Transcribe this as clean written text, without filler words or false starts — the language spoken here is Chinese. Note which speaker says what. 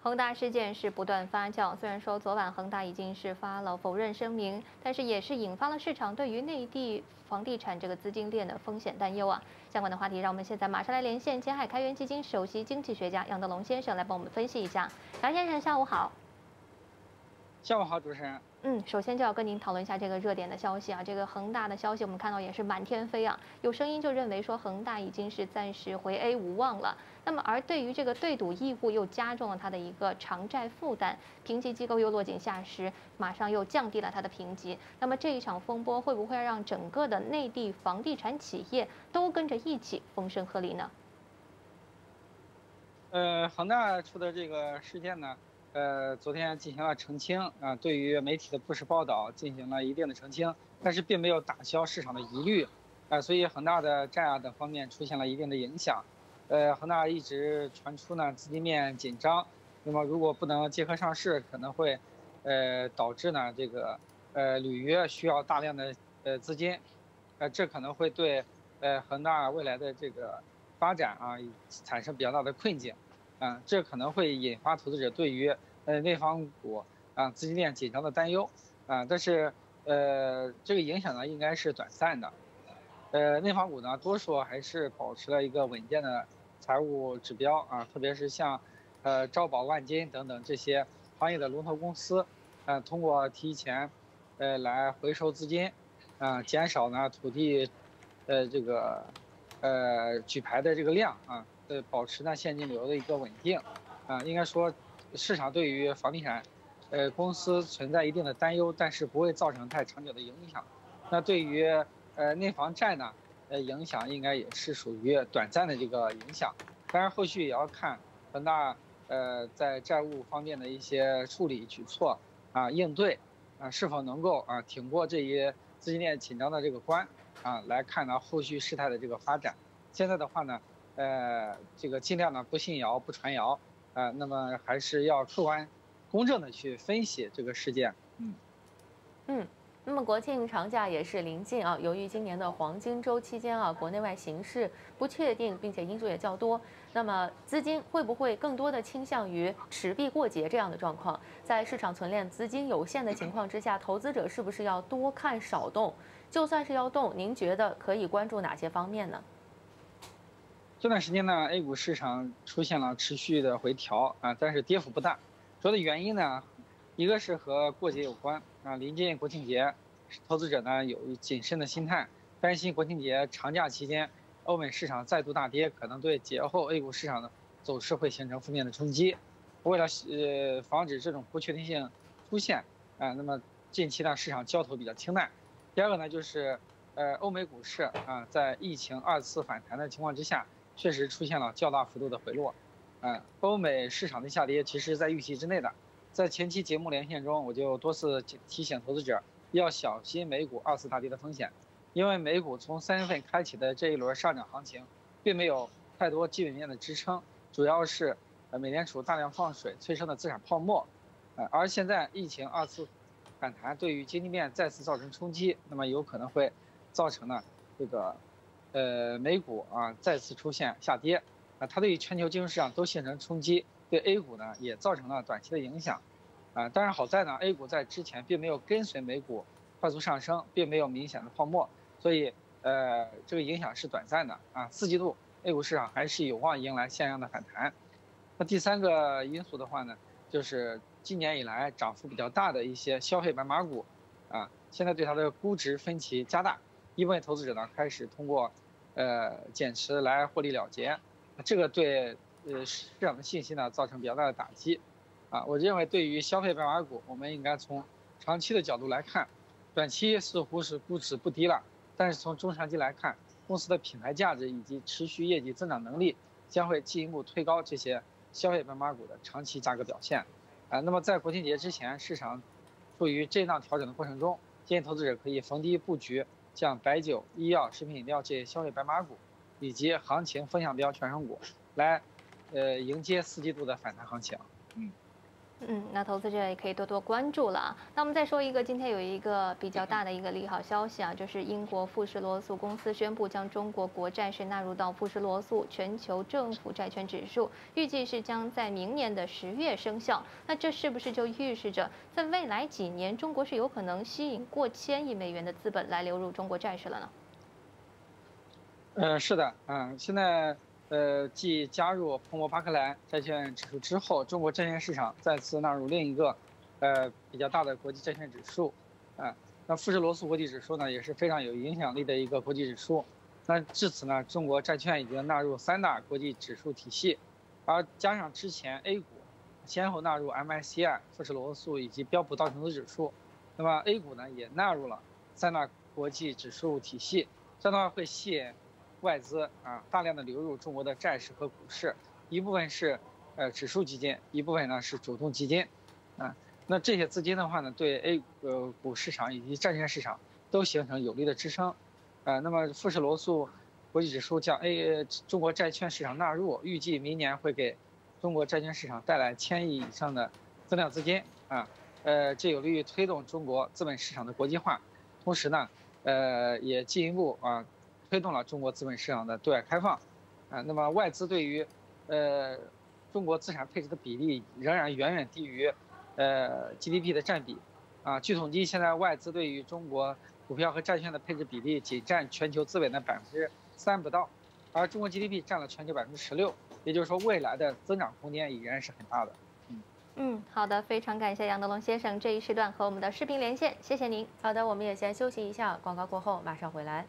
Speaker 1: 恒大事件是不断发酵，虽然说昨晚恒大已经是发了否认声明，但是也是引发了市场对于内地房地产这个资金链的风险担忧啊。相关的话题，让我们现在马上来连线前海开源基金首席经济学家杨德龙先生来帮我们分析一下。杨先生，下午好。
Speaker 2: 下午好，主持人。
Speaker 1: 首先就要跟您讨论一下这个热点的消息啊，这个恒大的消息我们看到也是满天飞啊，有声音就认为说恒大已经是暂时回 A 无望了。那么而对于这个对赌义务又加重了它的一个偿债负担，评级机构又落井下石，马上又降低了它的评级。那么这一场风波会不会让整个的内地房地产企业都跟着一起风声鹤唳呢？
Speaker 2: 恒大出的这个事件呢，昨天进行了澄清啊，对于媒体的不实报道进行了一定的澄清，但是并没有打消市场的疑虑，所以恒大的债啊等方面出现了一定的影响。恒大一直传出呢资金面紧张，那么如果不能结合上市，可能会导致呢这个履约需要大量的资金，这可能会对恒大未来的这个发展啊产生比较大的困境。这可能会引发投资者对于内房股资金链紧张的担忧但是这个影响呢应该是短暂的。内房股呢多数还是保持了一个稳健的财务指标特别是像招宝万金等等这些行业的龙头公司，通过提前来回收资金，减少呢土地这个举牌的这个量保持呢现金流的一个稳定，应该说，市场对于房地产，公司存在一定的担忧，但是不会造成太长久的影响。那对于内房债呢，影响应该也是属于短暂的这个影响。当然，后续也要看恒大在债务方面的一些处理举措应对是否能够挺过这一资金链紧张的这个关来看呢后续事态的这个发展。现在的话呢。这个尽量呢不信谣不传谣，那么还是要客观、公正的去分析这个事件。
Speaker 3: 嗯，那么国庆长假也是临近啊，由于今年的黄金周期间啊，国内外形势不确定，并且因素也较多，那么资金会不会更多的倾向于持币过节这样的状况？在市场存链资金有限的情况之下，投资者是不是要多看少动？就算是要动，您觉得可以关注哪些方面呢？
Speaker 2: 这段时间呢，A 股市场出现了持续的回调但是跌幅不大。主要的原因呢，一个是和过节有关临近国庆节，投资者呢有谨慎的心态，担心国庆节长假期间欧美市场再度大跌，可能对节后 A 股市场的走势会形成负面的冲击。为了防止这种不确定性出现那么近期呢市场交投比较清淡。第二个呢就是欧美股市在疫情二次反弹的情况之下，确实出现了较大幅度的回落，欧美市场的下跌其实在预期之内的。在前期节目连线中，我就多次提醒投资者要小心美股二次大跌的风险，因为美股从3月份开启的这一轮上涨行情，并没有太多基本面的支撑，主要是美联储大量放水催生的资产泡沫，而现在疫情二次反弹对于经济面再次造成冲击，那么有可能会造成呢这个美股再次出现下跌，它对于全球金融市场都形成冲击，对 A 股呢也造成了短期的影响，当然好在呢 A 股在之前并没有跟随美股快速上升，并没有明显的泡沫，所以这个影响是短暂的4季度 A 股市场还是有望迎来像样的反弹。那第三个因素的话呢，就是今年以来涨幅比较大的一些消费白马股现在对它的估值分歧加大，一部分投资者呢开始通过减持来获利了结，这个对市场的信心呢造成比较大的打击我认为对于消费白马股，我们应该从长期的角度来看，短期似乎是估值不低了，但是从中长期来看，公司的品牌价值以及持续业绩增长能力将会进一步推高这些消费白马股的长期价格表现那么在国庆节之前，市场处于震荡调整的过程中，建议投资者可以逢低布局像白酒、医药、食品饮料这些消费白马股，以及行情风向标券商股，来迎接4季度的反弹行情。
Speaker 1: 那投资者也可以多多关注了啊。那我们再说一个，今天有一个比较大的一个利好消息啊，就是英国富时罗素公司宣布将中国国债是纳入到富时罗素全球政府债券指数，预计是将在明年的10月生效。那这是不是就预示着在未来几年，中国是有可能吸引过千亿美元的资本来流入中国债市了
Speaker 2: 呢？是的，现在。继加入彭博巴克莱债券指数之后，中国债券市场再次纳入另一个比较大的国际债券指数，那富时罗素国际指数呢也是非常有影响力的一个国际指数。那至此呢，中国债券已经纳入3大国际指数体系，而加上之前 A 股先后纳入 MSCI、富时罗素以及标普道琼斯指数，那么 A 股呢也纳入了3大国际指数体系，这样的话会吸引外资大量的流入中国的债市和股市，一部分是指数基金，一部分呢是主动基金，那这些资金的话呢，对 A 股市场以及债券市场都形成有力的支撑，那么富时罗素国际指数将中国债券市场纳入，预计明年会给中国债券市场带来1000亿以上的增量资金这有利于推动中国资本市场的国际化，同时呢，也进一步推动了中国资本市场的对外开放，那么外资对于中国资产配置的比例仍然远远低于GDP 的占比，据统计，现在外资对于中国股票和债券的配置比例仅占全球资本的3%不到，而中国 GDP 占了全球16%，也就是说未来的增长空间依然是很大的。
Speaker 1: 好的，非常感谢杨德龙先生这一时段和我们的视频连线，谢谢您。
Speaker 3: 好的，我们也先休息一下，广告过后马上回来。